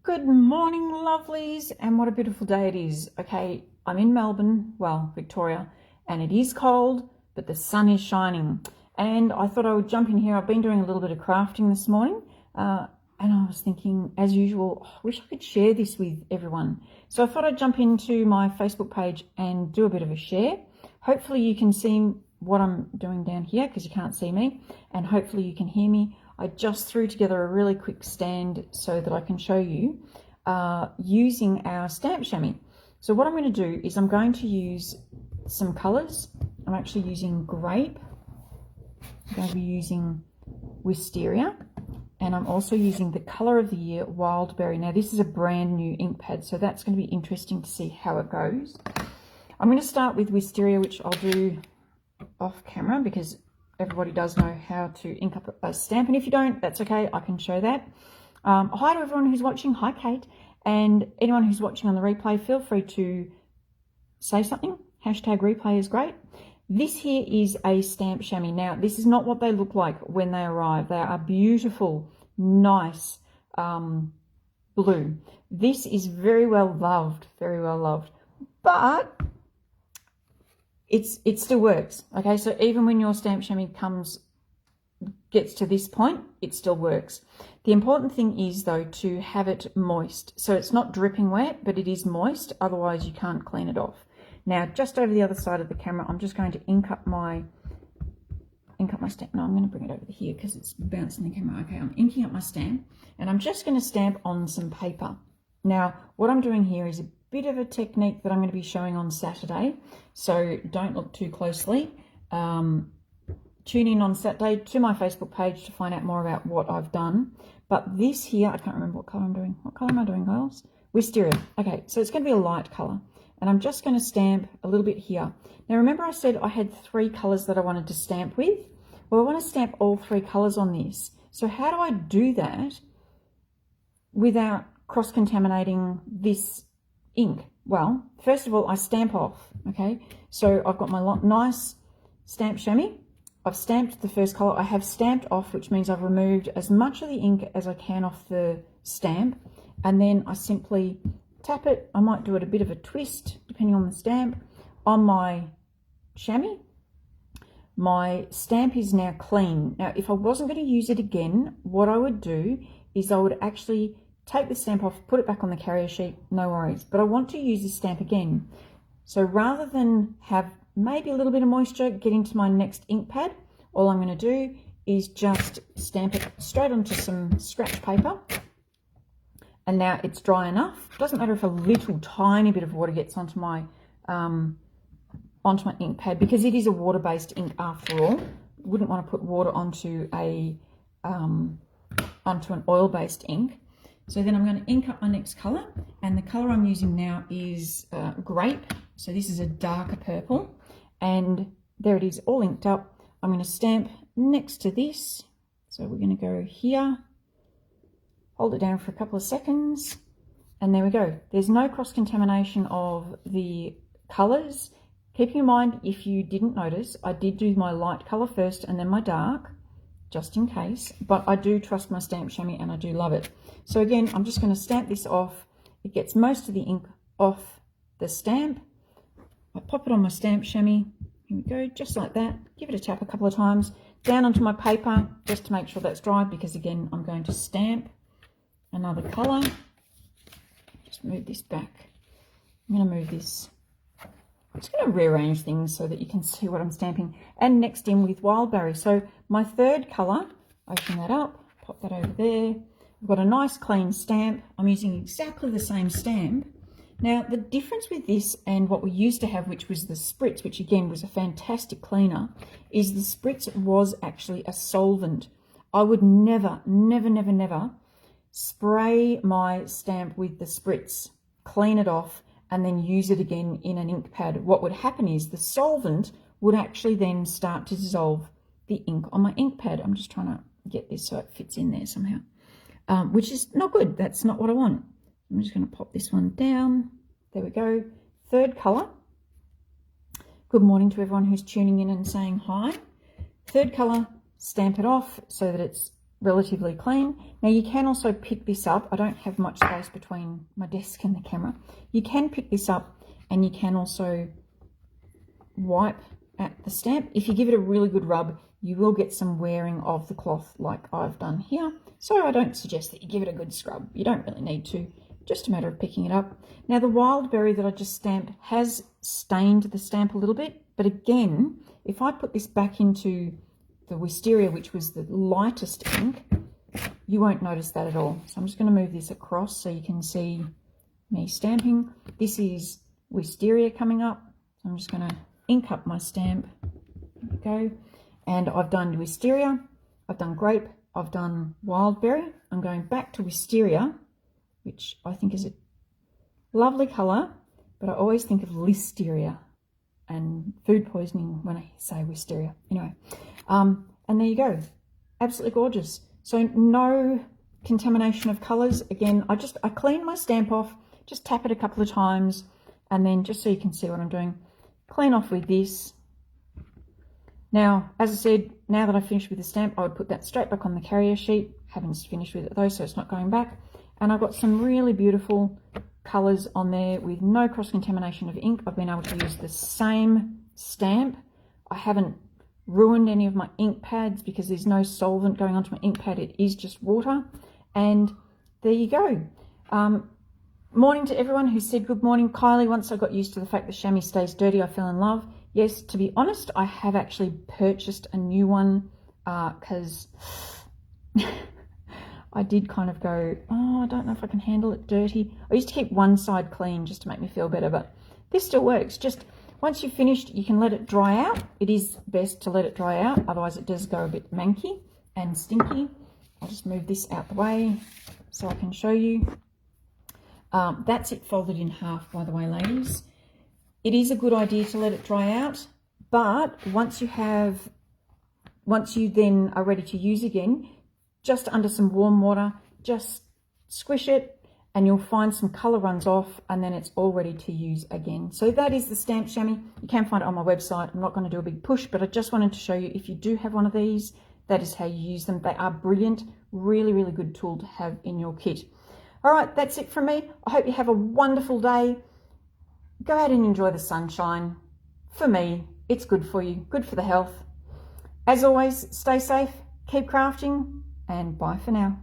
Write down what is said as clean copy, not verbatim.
Good morning, lovelies, and what a beautiful day it is. Okay, I'm in Melbourne, well, Victoria, and it is cold, but the sun is shining. And I thought I would jump in here. I've been doing a little bit of crafting this morning, and I was thinking, as usual, I wish I could share this with everyone. So I thought I'd jump into my Facebook page and do a bit of a share. Hopefully you can see what I'm doing down here because you can't see me, and hopefully you can hear me. I just threw together a really quick stand so that I can show you using our Stamp Shammy. So what I'm going to do is I'm going to use some colours. I'm actually using grape. I'm going to be using wisteria, and I'm also using the colour of the year, wild berry. Now this is a brand new ink pad, so that's going to be interesting to see how it goes. I'm going to start with wisteria, which I'll do off camera because everybody does know how to ink up a stamp, and if you don't, that's okay, I can show that. Hi to everyone who's watching. Hi Kate, and anyone who's watching on the replay, feel free to say something. Hashtag replay is great. This here is a Stamp Shammy. Now this is not what they look like when they arrive. They are beautiful, nice blue. This is very well loved, but it still works. Okay, so even when your Stamp Shammy gets to this point, it still works. The important thing is though to have it moist, so it's not dripping wet, but it is moist, otherwise you can't clean it off. Now just over the other side of the camera, I'm just going to ink up my stamp. No, I'm going to bring it over here because it's bouncing the camera. Okay, I'm inking up my stamp, and I'm just going to stamp on some paper. Now what I'm doing here is a bit of a technique that I'm going to be showing on Saturday, so don't look too closely. Tune in on Saturday to my Facebook page to find out more about what I've done. But this here, I can't remember what colour I'm doing. What colour am I doing, girls? Wisteria. Okay, so it's going to be a light colour, and I'm just going to stamp a little bit here. Now remember I said I had 3 colours that I wanted to stamp with? Well, I want to stamp all 3 colours on this. So how do I do that without cross-contaminating this ink? Well, first of all, I stamp off. Okay, so I've got my nice Stamp Shammy. I've stamped the first colour. I have stamped off, which means I've removed as much of the ink as I can off the stamp, and then I simply tap it. I might do it a bit of a twist depending on the stamp on my chamois. My stamp is now clean. Now if I wasn't going to use it again, what I would do is I would actually take the stamp off, put it back on the carrier sheet, no worries. But I want to use this stamp again. So rather than have maybe a little bit of moisture get into my next ink pad, all I'm going to do is just stamp it straight onto some scratch paper. And now it's dry enough. It doesn't matter if a little tiny bit of water gets onto my ink pad, because it is a water-based ink after all. Wouldn't want to put water onto an oil-based ink. So then I'm going to ink up my next colour, and the colour I'm using now is grape. So this is a darker purple, and there it is, all inked up. I'm going to stamp next to this. So we're going to go here, hold it down for a couple of seconds, and there we go. There's no cross-contamination of the colours. Keeping in mind, if you didn't notice, I did do my light colour first and then my dark, just in case, but I do trust my Stamp Shammy and I do love it. So again, I'm just going to stamp this off. It gets most of the ink off the stamp. I pop it on my Stamp Shammy. Here we go, just like that. Give it a tap a couple of times down onto my paper just to make sure that's dry, because again, I'm going to stamp another colour. Just move this back. I'm going to move this. I'm just going to rearrange things so that you can see what I'm stamping. And next in with wild berry. So my third colour, open that up, pop that over there. I've got a nice clean stamp. I'm using exactly the same stamp. Now the difference with this and what we used to have, which was the spritz, which again was a fantastic cleaner, is the spritz was actually a solvent. I would never spray my stamp with the spritz, clean it off, and then use it again in an ink pad. What would happen is the solvent would actually then start to dissolve the ink on my ink pad. I'm just trying to get this so it fits in there somehow, which is not good. That's not what I want. I'm just going to pop this one down. There we go. Third colour. Good morning to everyone who's tuning in and saying hi. Third colour, stamp it off so that it's relatively clean. Now you can also pick this up. I don't have much space between my desk and the camera. You can pick this up and you can also wipe at the stamp. If you give it a really good rub, you will get some wearing of the cloth like I've done here. So I don't suggest that you give it a good scrub. You don't really need to, just a matter of picking it up. Now the wild berry that I just stamped has stained the stamp a little bit, but again, if I put this back into the wisteria, which was the lightest ink, you won't notice that at all. So I'm just going to move this across so you can see me stamping. This is wisteria coming up. So I'm just going to ink up my stamp. There we go. And I've done wisteria, I've done grape, I've done wild berry. I'm going back to wisteria, which I think is a lovely colour, but I always think of listeria and food poisoning when I say wisteria. Anyway, and there you go. Absolutely gorgeous. So no contamination of colours. Again, I clean my stamp off, just tap it a couple of times, and then just so you can see what I'm doing, clean off with this. Now, as I said, now that I've finished with the stamp, I would put that straight back on the carrier sheet. Haven't finished with it though, so it's not going back. And I've got some really beautiful colours on there with no cross-contamination of ink. I've been able to use the same stamp. I haven't ruined any of my ink pads because there's no solvent going onto my ink pad. It is just water. And there you go. Morning to everyone who said good morning. Kylie, once I got used to the fact that chamois stays dirty, I fell in love. Yes, to be honest, I have actually purchased a new one because I did kind of go, oh, I don't know if I can handle it dirty. I used to keep one side clean just to make me feel better, but this still works. Just once you've finished, you can let it dry out. It is best to let it dry out, otherwise it does go a bit manky and stinky. I'll just move this out the way so I can show you. That's it folded in half, by the way, ladies. It is a good idea to let it dry out, but once you then are ready to use again, just under some warm water, just squish it and you'll find some colour runs off and then it's all ready to use again. So that is the Stamp Shammy. You can find it on my website. I'm not going to do a big push, but I just wanted to show you if you do have one of these, that is how you use them. They are brilliant, really, really good tool to have in your kit. All right, that's it from me. I hope you have a wonderful day. Go out and enjoy the sunshine. For me, it's good for you, good for the health. As always, stay safe, keep crafting, and bye for now.